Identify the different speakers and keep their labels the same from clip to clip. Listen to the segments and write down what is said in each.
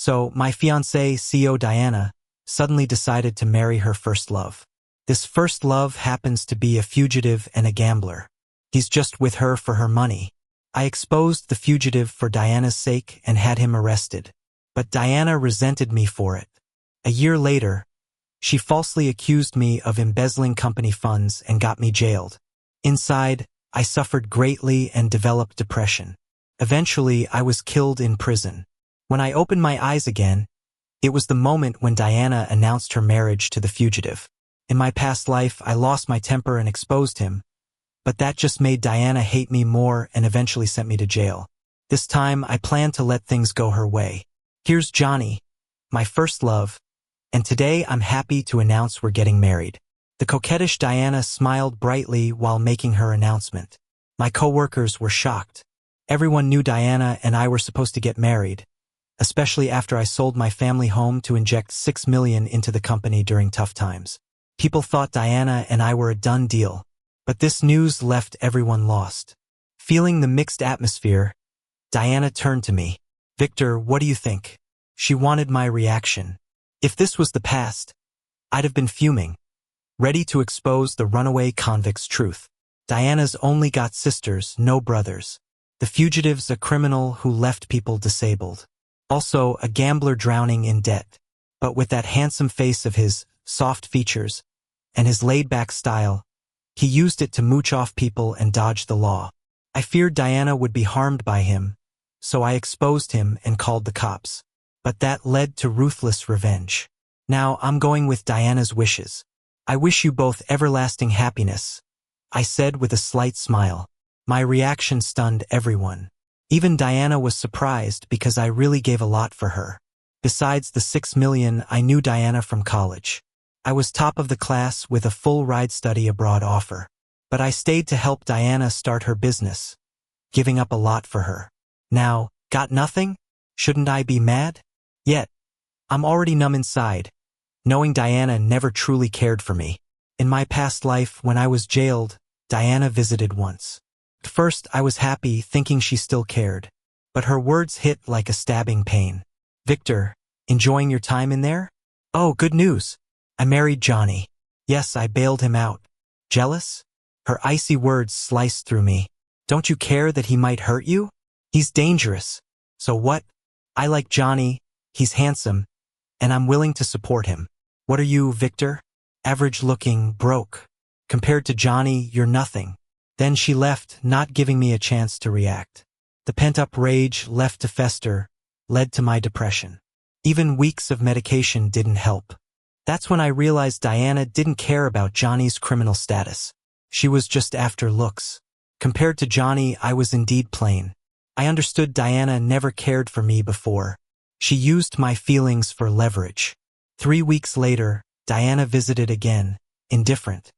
Speaker 1: So, my fiancée, CEO Diana, suddenly decided to marry her first love. This first love happens to be a fugitive and a gambler. He's just with her for her money. I exposed the fugitive for Diana's sake and had him arrested. But Diana resented me for it. A year later, she falsely accused me of embezzling company funds and got me jailed. Inside, I suffered greatly and developed depression. Eventually, I was killed in prison. When I opened my eyes again, it was the moment when Diana announced her marriage to the fugitive. In my past life, I lost my temper and exposed him, but that just made Diana hate me more and eventually sent me to jail. This time, I planned to let things go her way. Here's Johnny, my first love, and today I'm happy to announce we're getting married. The coquettish Diana smiled brightly while making her announcement. My coworkers were shocked. Everyone knew Diana and I were supposed to get married, especially after I sold my family home to inject $6 million into the company during tough times. People thought Diana and I were a done deal, but this news left everyone lost. Feeling the mixed atmosphere, Diana turned to me. "Victor, what do you think?" She wanted my reaction. If this was the past, I'd have been fuming, ready to expose the runaway convict's truth. Diana's only got sisters, no brothers. The fugitive's a criminal who left people disabled. Also, a gambler drowning in debt. But with that handsome face of his, soft features, and his laid-back style, he used it to mooch off people and dodge the law. I feared Diana would be harmed by him, so I exposed him and called the cops. But that led to ruthless revenge. Now I'm going with Diana's wishes. "I wish you both everlasting happiness," I said with a slight smile. My reaction stunned everyone. Even Diana was surprised because I really gave a lot for her. Besides the $6 million, I knew Diana from college. I was top of the class with a full ride study abroad offer. But I stayed to help Diana start her business, giving up a lot for her. Now, got nothing? Shouldn't I be mad? Yet, I'm already numb inside, knowing Diana never truly cared for me. In my past life, when I was jailed, Diana visited once. At first, I was happy, thinking she still cared. But her words hit like a stabbing pain. "Victor, enjoying your time in there? Oh, good news. I married Johnny. Yes, I bailed him out. Jealous?" Her icy words sliced through me. "Don't you care that he might hurt you? He's dangerous. So what? I like Johnny, he's handsome, and I'm willing to support him. What are you, Victor? Average looking, broke. Compared to Johnny, you're nothing." Then she left, not giving me a chance to react. The pent-up rage, left to fester, led to my depression. Even weeks of medication didn't help. That's when I realized Diana didn't care about Johnny's criminal status. She was just after looks. Compared to Johnny, I was indeed plain. I understood Diana never cared for me before. She used my feelings for leverage. 3 weeks later, Diana visited again, indifferent.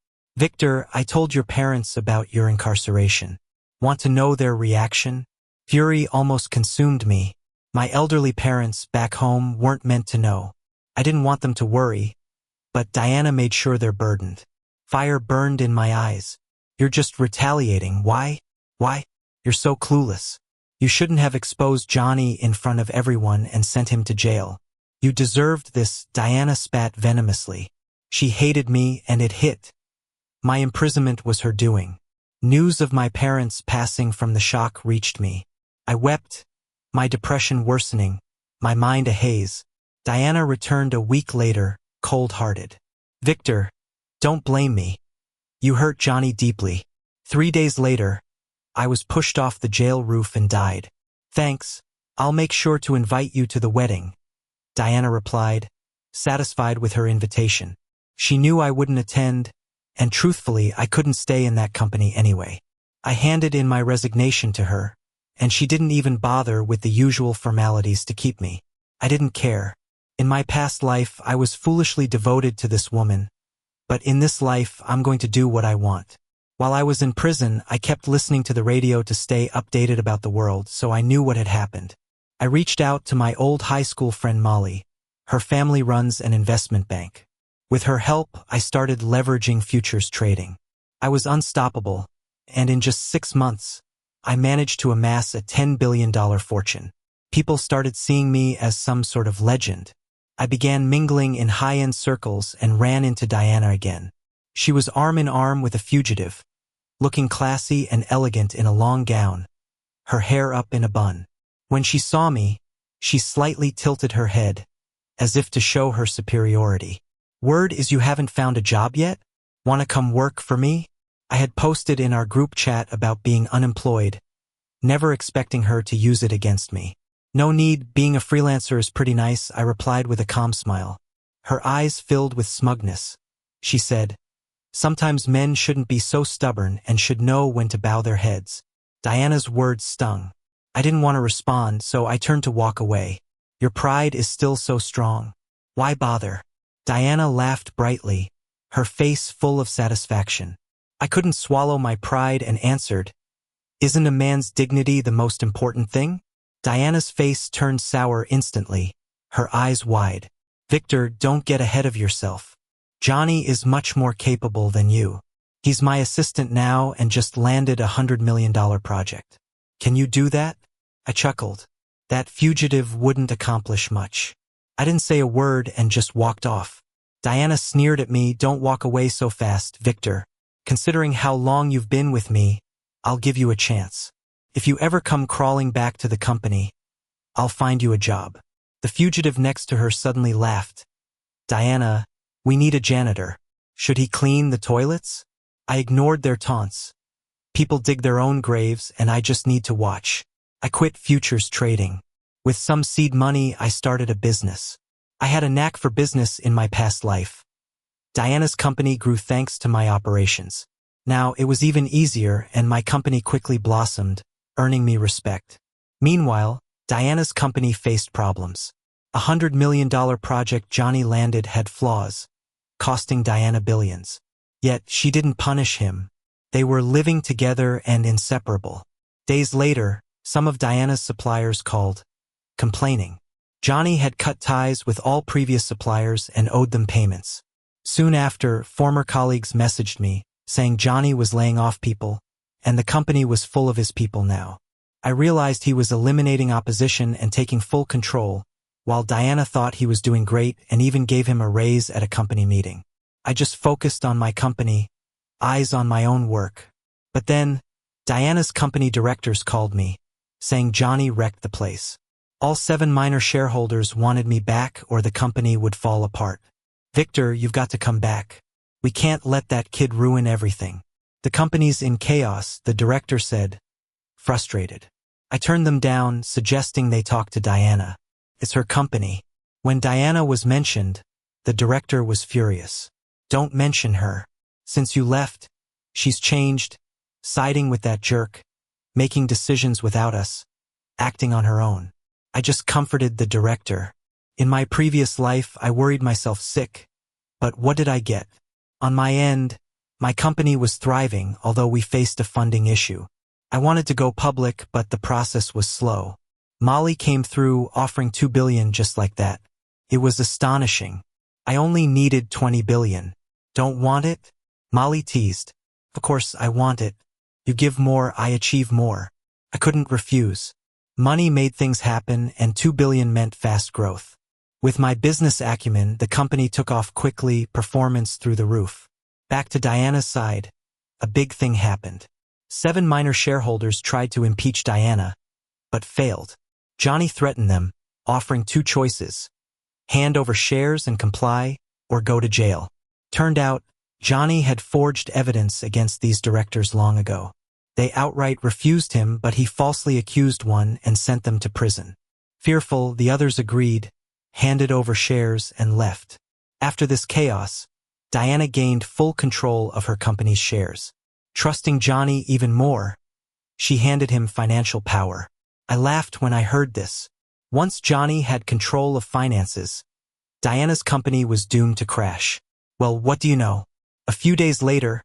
Speaker 1: "Victor, I told your parents about your incarceration. Want to know their reaction?" Fury almost consumed me. My elderly parents back home weren't meant to know. I didn't want them to worry, but Diana made sure they're burdened. Fire burned in my eyes. "You're just retaliating. Why? Why? You're so clueless. You shouldn't have exposed Johnny in front of everyone and sent him to jail. You deserved this," Diana spat venomously. She hated me and it hit. My imprisonment was her doing. News of my parents passing from the shock reached me. I wept, my depression worsening, my mind a haze. Diana returned a week later, cold-hearted. "Victor, don't blame me. You hurt Johnny deeply." 3 days later, I was pushed off the jail roof and died. "Thanks, I'll make sure to invite you to the wedding," Diana replied, satisfied with her invitation. She knew I wouldn't attend, and truthfully, I couldn't stay in that company anyway. I handed in my resignation to her, and she didn't even bother with the usual formalities to keep me. I didn't care. In my past life, I was foolishly devoted to this woman, but in this life, I'm going to do what I want. While I was in prison, I kept listening to the radio to stay updated about the world, so I knew what had happened. I reached out to my old high school friend Molly. Her family runs an investment bank. With her help, I started leveraging futures trading. I was unstoppable, and in just 6 months, I managed to amass a $10 billion fortune. People started seeing me as some sort of legend. I began mingling in high-end circles and ran into Diana again. She was arm in arm with a fugitive, looking classy and elegant in a long gown, her hair up in a bun. When she saw me, she slightly tilted her head, as if to show her superiority. "Word is you haven't found a job yet? Want to come work for me?" I had posted in our group chat about being unemployed, never expecting her to use it against me. "No need, being a freelancer is pretty nice," I replied with a calm smile. Her eyes filled with smugness. She said, "Sometimes men shouldn't be so stubborn and should know when to bow their heads." Diana's words stung. I didn't want to respond, so I turned to walk away. "Your pride is still so strong. Why bother?" Diana laughed brightly, her face full of satisfaction. I couldn't swallow my pride and answered, "Isn't a man's dignity the most important thing?" Diana's face turned sour instantly, her eyes wide. "Victor, don't get ahead of yourself. Johnny is much more capable than you. He's my assistant now and just landed a $100 million project. Can you do that?" I chuckled. That fugitive wouldn't accomplish much. I didn't say a word and just walked off. Diana sneered at me, "Don't walk away so fast, Victor. Considering how long you've been with me, I'll give you a chance. If you ever come crawling back to the company, I'll find you a job." The fugitive next to her suddenly laughed. "Diana, we need a janitor. Should he clean the toilets?" I ignored their taunts. People dig their own graves and I just need to watch. I quit futures trading. With some seed money, I started a business. I had a knack for business in my past life. Diana's company grew thanks to my operations. Now it was even easier and my company quickly blossomed, earning me respect. Meanwhile, Diana's company faced problems. A $100 million project Johnny landed had flaws, costing Diana billions. Yet she didn't punish him. They were living together and inseparable. Days later, some of Diana's suppliers called, complaining. Johnny had cut ties with all previous suppliers and owed them payments. Soon after, former colleagues messaged me, saying Johnny was laying off people, and the company was full of his people now. I realized he was eliminating opposition and taking full control, while Diana thought he was doing great and even gave him a raise at a company meeting. I just focused on my company, eyes on my own work. But then, Diana's company directors called me, saying Johnny wrecked the place. All 7 minor shareholders wanted me back or the company would fall apart. "Victor, you've got to come back. We can't let that kid ruin everything. The company's in chaos," the director said, frustrated. I turned them down, suggesting they talk to Diana. It's her company. When Diana was mentioned, the director was furious. "Don't mention her. Since you left, she's changed, siding with that jerk, making decisions without us, acting on her own." I just comforted the director. In my previous life, I worried myself sick. But what did I get? On my end, my company was thriving, although we faced a funding issue. I wanted to go public, but the process was slow. Molly came through, offering $2 billion just like that. It was astonishing. I only needed $20 billion. "Don't want it?" Molly teased. "Of course I want it. You give more, I achieve more." I couldn't refuse. Money made things happen, and $2 billion meant fast growth. With my business acumen, the company took off quickly, performance through the roof. Back to Diana's side, a big thing happened. 7 minor shareholders tried to impeach Diana, but failed. Johnny threatened them, offering 2 choices: hand over shares and comply, or go to jail. Turned out, Johnny had forged evidence against these directors long ago. They outright refused him, but he falsely accused one and sent them to prison. Fearful, the others agreed, handed over shares, and left. After this chaos, Diana gained full control of her company's shares. Trusting Johnny even more, she handed him financial power. I laughed when I heard this. Once Johnny had control of finances, Diana's company was doomed to crash. Well, what do you know? A few days later,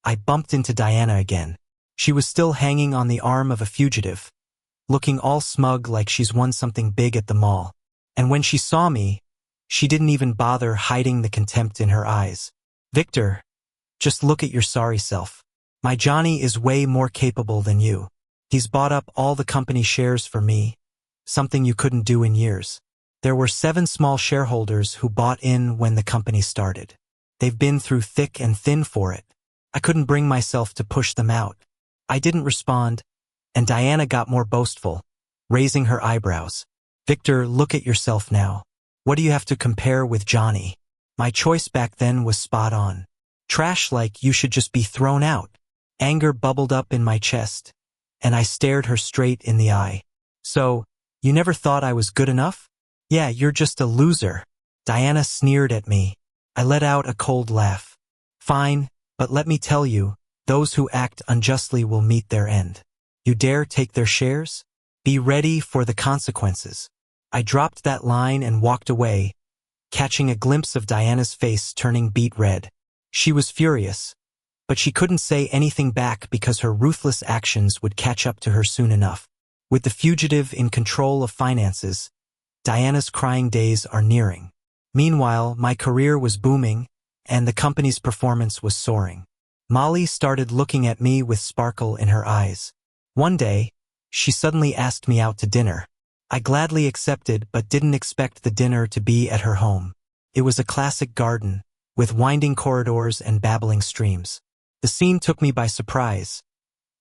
Speaker 1: I bumped into Diana again. She was still hanging on the arm of a fugitive, looking all smug like she's won something big at the mall. And when she saw me, she didn't even bother hiding the contempt in her eyes. "Victor, just look at your sorry self. My Johnny is way more capable than you. He's bought up all the company shares for me, something you couldn't do in years. There were 7 small shareholders who bought in when the company started. They've been through thick and thin for it. I couldn't bring myself to push them out. I didn't respond, and Diana got more boastful, raising her eyebrows. Victor, look at yourself now. What do you have to compare with Johnny? My choice back then was spot on. Trash like you should just be thrown out. Anger bubbled up in my chest, and I stared her straight in the eye. So, you never thought I was good enough? Yeah, you're just a loser. Diana sneered at me. I let out a cold laugh. Fine, but let me tell you, those who act unjustly will meet their end. You dare take their shares? Be ready for the consequences. I dropped that line and walked away, catching a glimpse of Diana's face turning beet red. She was furious, but she couldn't say anything back because her ruthless actions would catch up to her soon enough. With the fugitive in control of finances, Diana's crying days are nearing. Meanwhile, my career was booming, and the company's performance was soaring. Molly started looking at me with sparkle in her eyes. One day, she suddenly asked me out to dinner. I gladly accepted but didn't expect the dinner to be at her home. It was a classic garden, with winding corridors and babbling streams. The scene took me by surprise.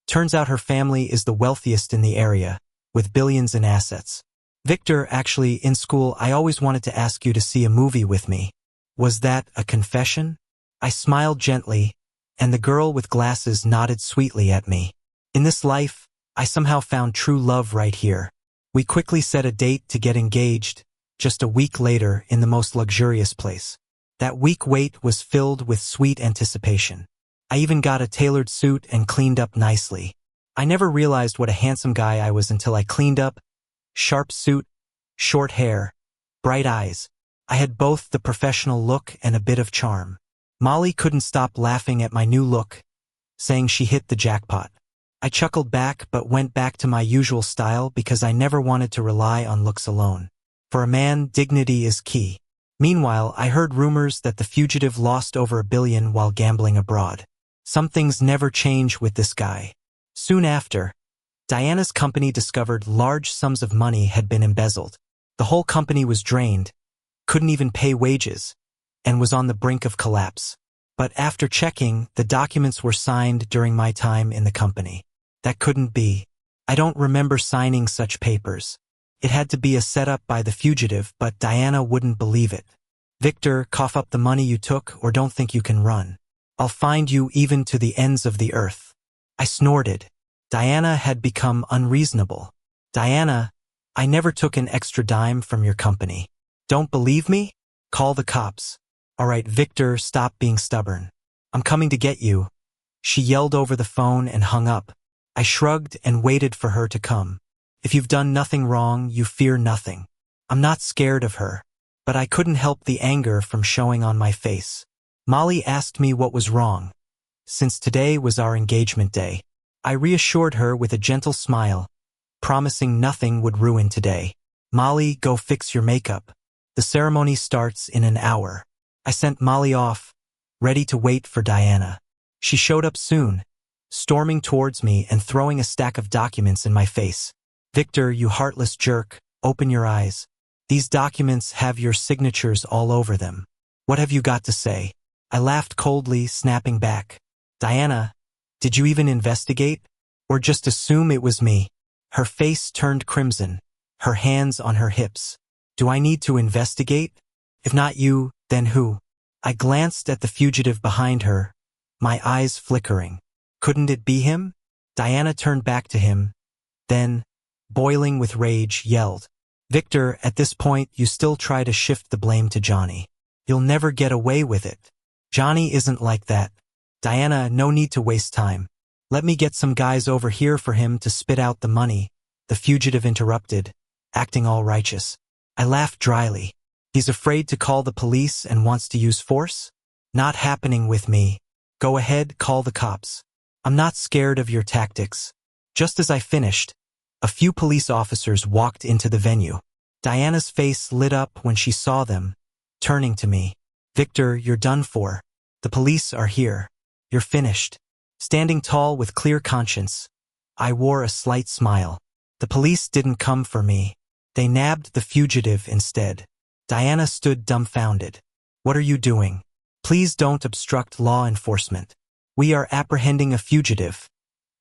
Speaker 1: Turns out her family is the wealthiest in the area, with billions in assets. Victor, actually, in school I always wanted to ask you to see a movie with me. Was that a confession? I smiled gently, and the girl with glasses nodded sweetly at me. In this life, I somehow found true love right here. We quickly set a date to get engaged, just a week later in the most luxurious place. That week wait was filled with sweet anticipation. I even got a tailored suit and cleaned up nicely. I never realized what a handsome guy I was until I cleaned up. Sharp suit, short hair, bright eyes. I had both the professional look and a bit of charm. Molly couldn't stop laughing at my new look, saying she hit the jackpot. I chuckled back but went back to my usual style because I never wanted to rely on looks alone. For a man, dignity is key. Meanwhile, I heard rumors that the fugitive lost over $1 billion while gambling abroad. Some things never change with this guy. Soon after, Diana's company discovered large sums of money had been embezzled. The whole company was drained, couldn't even pay wages, and was on the brink of collapse. But after checking, the documents were signed during my time in the company. That couldn't be. I don't remember signing such papers. It had to be a setup by the fugitive, but Diana wouldn't believe it. Victor, cough up the money you took or don't think you can run. I'll find you even to the ends of the earth. I snorted. Diana had become unreasonable. Diana, I never took an extra dime from your company. Don't believe me? Call the cops. All right, Victor, stop being stubborn. I'm coming to get you. She yelled over the phone and hung up. I shrugged and waited for her to come. If you've done nothing wrong, you fear nothing. I'm not scared of her, but I couldn't help the anger from showing on my face. Molly asked me what was wrong. Since today was our engagement day, I reassured her with a gentle smile, promising nothing would ruin today. Molly, go fix your makeup. The ceremony starts in an hour. I sent Molly off, ready to wait for Diana. She showed up soon, storming towards me and throwing a stack of documents in my face. Victor, you heartless jerk, open your eyes. These documents have your signatures all over them. What have you got to say? I laughed coldly, snapping back. Diana, did you even investigate? Or just assume it was me? Her face turned crimson, her hands on her hips. Do I need to investigate? If not you, then who? I glanced at the fugitive behind her, my eyes flickering. Couldn't it be him? Diana turned back to him, then, boiling with rage, yelled. Victor, at this point you still try to shift the blame to Johnny. You'll never get away with it. Johnny isn't like that. Diana, no need to waste time. Let me get some guys over here for him to spit out the money, the fugitive interrupted, acting all righteous. I laughed dryly. He's afraid to call the police and wants to use force? Not happening with me. Go ahead, call the cops. I'm not scared of your tactics. Just as I finished, a few police officers walked into the venue. Diana's face lit up when she saw them, turning to me. Victor, you're done for. The police are here. You're finished. Standing tall with clear conscience, I wore a slight smile. The police didn't come for me. They nabbed the fugitive instead. Diana stood dumbfounded. What are you doing? Please don't obstruct law enforcement. We are apprehending a fugitive,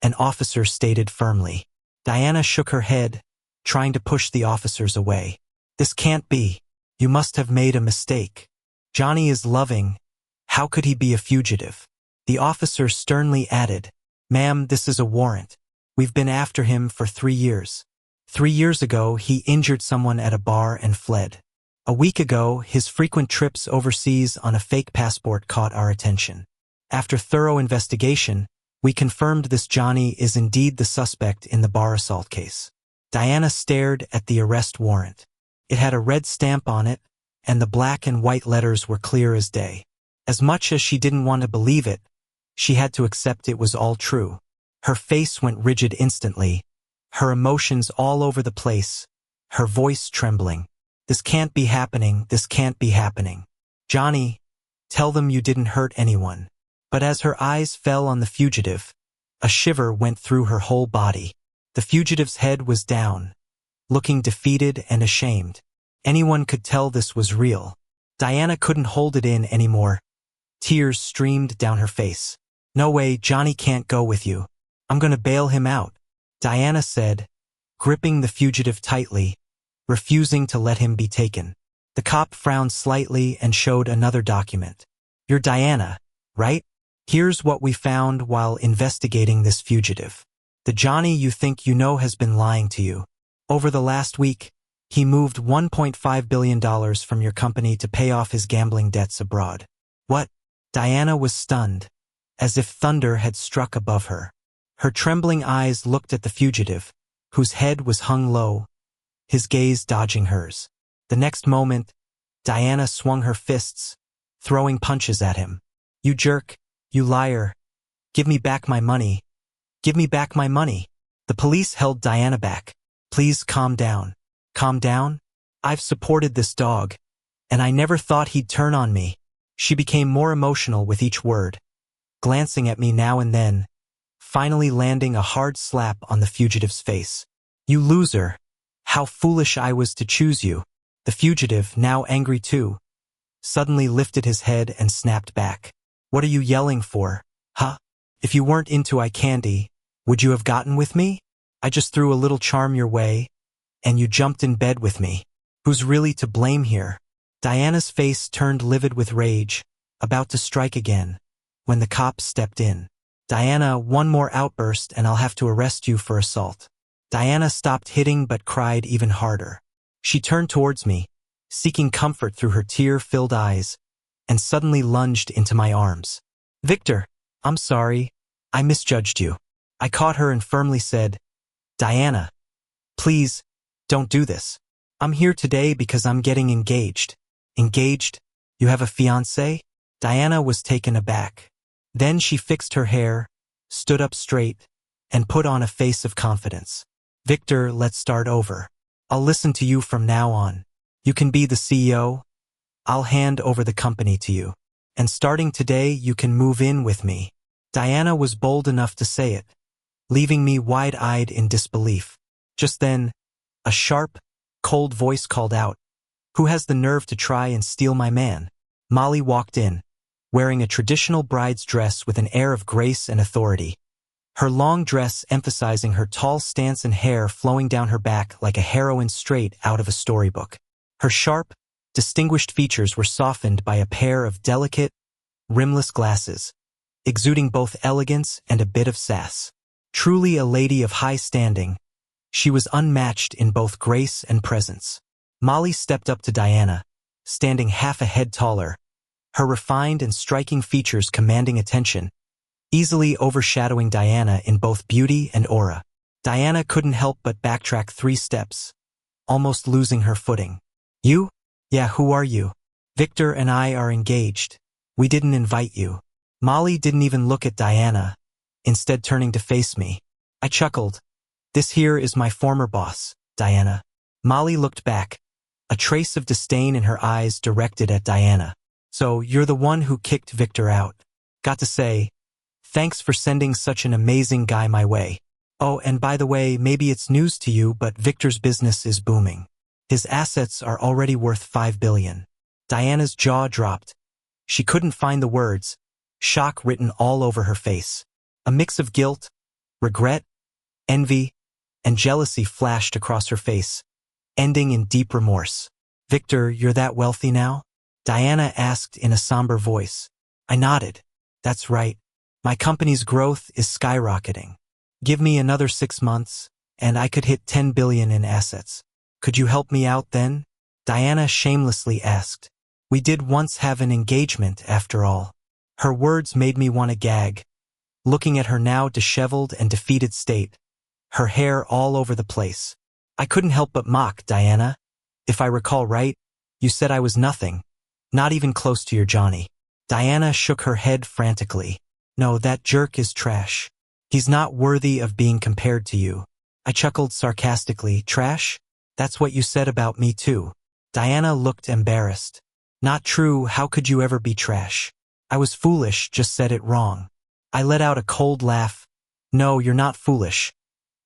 Speaker 1: an officer stated firmly. Diana shook her head, trying to push the officers away. This can't be. You must have made a mistake. Johnny is loving. How could he be a fugitive? The officer sternly added, Ma'am, this is a warrant. We've been after him for 3 years. 3 years ago, he injured someone at a bar and fled. A week ago, his frequent trips overseas on a fake passport caught our attention. After thorough investigation, we confirmed this Johnny is indeed the suspect in the bar assault case. Diana stared at the arrest warrant. It had a red stamp on it, and the black and white letters were clear as day. As much as she didn't want to believe it, she had to accept it was all true. Her face went rigid instantly, her emotions all over the place, her voice trembling. This can't be happening, this can't be happening. Johnny, tell them you didn't hurt anyone. But as her eyes fell on the fugitive, a shiver went through her whole body. The fugitive's head was down, looking defeated and ashamed. Anyone could tell this was real. Diana couldn't hold it in anymore. Tears streamed down her face. No way, Johnny can't go with you. I'm gonna bail him out, Diana said, gripping the fugitive tightly, refusing to let him be taken. The cop frowned slightly and showed another document. You're Diana, right? Here's what we found while investigating this fugitive. The Johnny you think you know has been lying to you. Over the last week, he moved $1.5 billion from your company to pay off his gambling debts abroad. What? Diana was stunned, as if thunder had struck above her. Her trembling eyes looked at the fugitive, whose head was hung low, his gaze dodging hers. The next moment, Diana swung her fists, throwing punches at him. You jerk, you liar. Give me back my money. Give me back my money. The police held Diana back. Please calm down. Calm down? I've supported this dog, and I never thought he'd turn on me. She became more emotional with each word, glancing at me now and then, finally landing a hard slap on the fugitive's face. You loser. How foolish I was to choose you. The fugitive, now angry too, suddenly lifted his head and snapped back. What are you yelling for, huh? If you weren't into eye candy, would you have gotten with me? I just threw a little charm your way, and you jumped in bed with me. Who's really to blame here? Diana's face turned livid with rage, about to strike again, when the cops stepped in. Diana, one more outburst and I'll have to arrest you for assault. Diana stopped hitting but cried even harder. She turned towards me, seeking comfort through her tear-filled eyes, and suddenly lunged into my arms. Victor, I'm sorry. I misjudged you. I caught her and firmly said, Diana, please, don't do this. I'm here today because I'm getting engaged. Engaged? You have a fiancé? Diana was taken aback. Then she fixed her hair, stood up straight, and put on a face of confidence. Victor, let's start over. I'll listen to you from now on. You can be the CEO. I'll hand over the company to you. And starting today, you can move in with me. Diana was bold enough to say it, leaving me wide-eyed in disbelief. Just then, a sharp, cold voice called out, Who has the nerve to try and steal my man? Molly walked in, wearing a traditional bride's dress with an air of grace and authority. Her long dress emphasizing her tall stance and hair flowing down her back like a heroine straight out of a storybook. Her sharp, distinguished features were softened by a pair of delicate, rimless glasses, exuding both elegance and a bit of sass. Truly a lady of high standing, she was unmatched in both grace and presence. Molly stepped up to Diana, standing half a head taller, her refined and striking features commanding attention, easily overshadowing Diana in both beauty and aura. Diana couldn't help but backtrack 3 steps, almost losing her footing. You? Yeah, who are you? Victor and I are engaged. We didn't invite you. Molly didn't even look at Diana, instead turning to face me. I chuckled. This here is my former boss, Diana. Molly looked back, a trace of disdain in her eyes directed at Diana. So you're the one who kicked Victor out. Got to say, thanks for sending such an amazing guy my way. Oh, and by the way, maybe it's news to you, but Victor's business is booming. His assets are already worth 5 billion. Diana's jaw dropped. She couldn't find the words, shock written all over her face. A mix of guilt, regret, envy, and jealousy flashed across her face, ending in deep remorse. Victor, you're that wealthy now? Diana asked in a somber voice. I nodded. That's right. My company's growth is skyrocketing. Give me another 6 months, and I could hit 10 billion in assets. Could you help me out then? Diana shamelessly asked. We did once have an engagement, after all. Her words made me want to gag. Looking at her now disheveled and defeated state, her hair all over the place. I couldn't help but mock, Diana. If I recall right, you said I was nothing, not even close to your Johnny. Diana shook her head frantically. No, that jerk is trash. He's not worthy of being compared to you. I chuckled sarcastically. Trash? That's what you said about me too. Diana looked embarrassed. Not true, how could you ever be trash? I was foolish, just said it wrong. I let out a cold laugh. No, you're not foolish.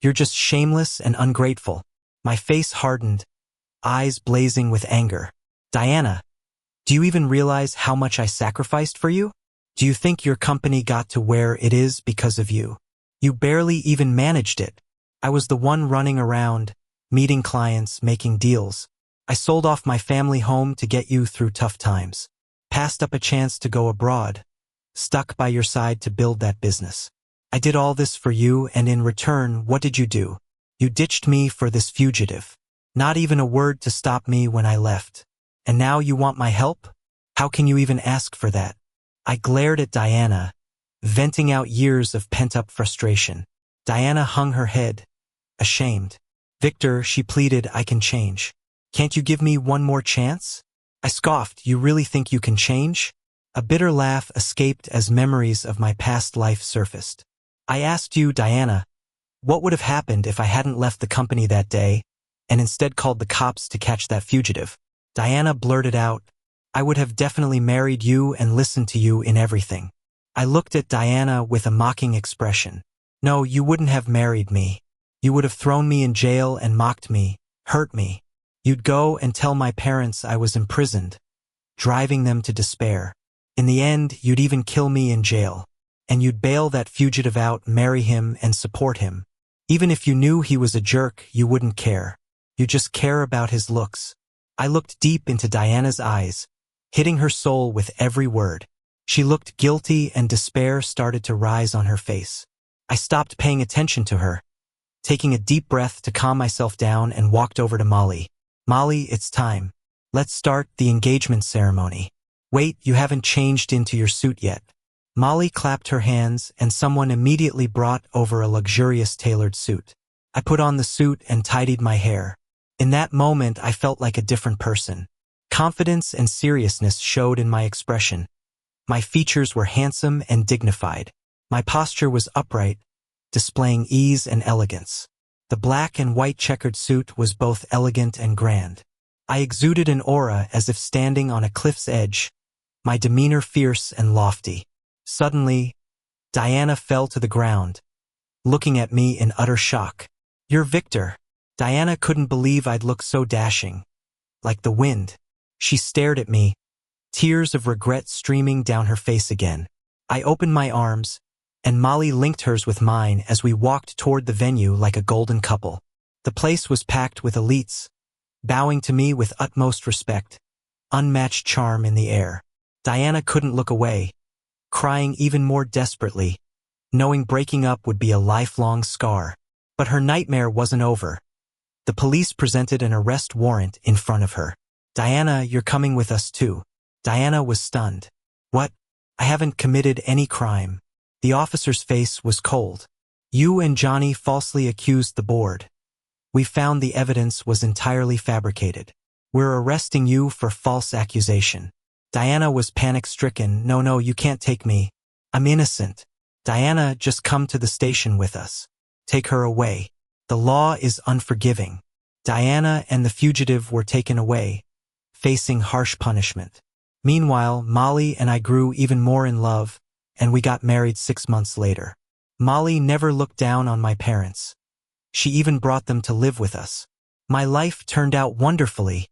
Speaker 1: You're just shameless and ungrateful. My face hardened, eyes blazing with anger. Diana, do you even realize how much I sacrificed for you? Do you think your company got to where it is because of you? You barely even managed it. I was the one running around, meeting clients, making deals. I sold off my family home to get you through tough times. Passed up a chance to go abroad. Stuck by your side to build that business. I did all this for you, and in return, what did you do? You ditched me for this fugitive. Not even a word to stop me when I left. And now you want my help? How can you even ask for that? I glared at Diana, venting out years of pent-up frustration. Diana hung her head, ashamed. Victor, she pleaded, I can change. Can't you give me one more chance? I scoffed, you really think you can change? A bitter laugh escaped as memories of my past life surfaced. I asked you, Diana, what would have happened if I hadn't left the company that day and instead called the cops to catch that fugitive? Diana blurted out, I would have definitely married you and listened to you in everything. I looked at Diana with a mocking expression. No, you wouldn't have married me. You would have thrown me in jail and mocked me, hurt me. You'd go and tell my parents I was imprisoned, driving them to despair. In the end, you'd even kill me in jail. And you'd bail that fugitive out, marry him, and support him. Even if you knew he was a jerk, you wouldn't care. You just care about his looks. I looked deep into Diana's eyes, hitting her soul with every word. She looked guilty and despair started to rise on her face. I stopped paying attention to her, taking a deep breath to calm myself down and walked over to Molly. Molly, it's time. Let's start the engagement ceremony. Wait, you haven't changed into your suit yet. Molly clapped her hands and someone immediately brought over a luxurious tailored suit. I put on the suit and tidied my hair. In that moment, I felt like a different person. Confidence and seriousness showed in my expression. My features were handsome and dignified. My posture was upright, displaying ease and elegance. The black and white checkered suit was both elegant and grand. I exuded an aura as if standing on a cliff's edge, my demeanor fierce and lofty. Suddenly, Diana fell to the ground, looking at me in utter shock. You're Victor. Diana couldn't believe I'd look so dashing, like the wind. She stared at me, tears of regret streaming down her face again. I opened my arms, and Molly linked hers with mine as we walked toward the venue like a golden couple. The place was packed with elites, bowing to me with utmost respect, unmatched charm in the air. Diana couldn't look away, crying even more desperately, knowing breaking up would be a lifelong scar. But her nightmare wasn't over. The police presented an arrest warrant in front of her. Diana, you're coming with us too. Diana was stunned. What? I haven't committed any crime. The officer's face was cold. You and Johnny falsely accused the board. We found the evidence was entirely fabricated. We're arresting you for false accusation. Diana was panic-stricken. No, you can't take me. I'm innocent. Diana, just come to the station with us. Take her away. The law is unforgiving. Diana and the fugitive were taken away, facing harsh punishment. Meanwhile, Molly and I grew even more in love, and we got married 6 months later. Molly never looked down on my parents. She even brought them to live with us. My life turned out wonderfully,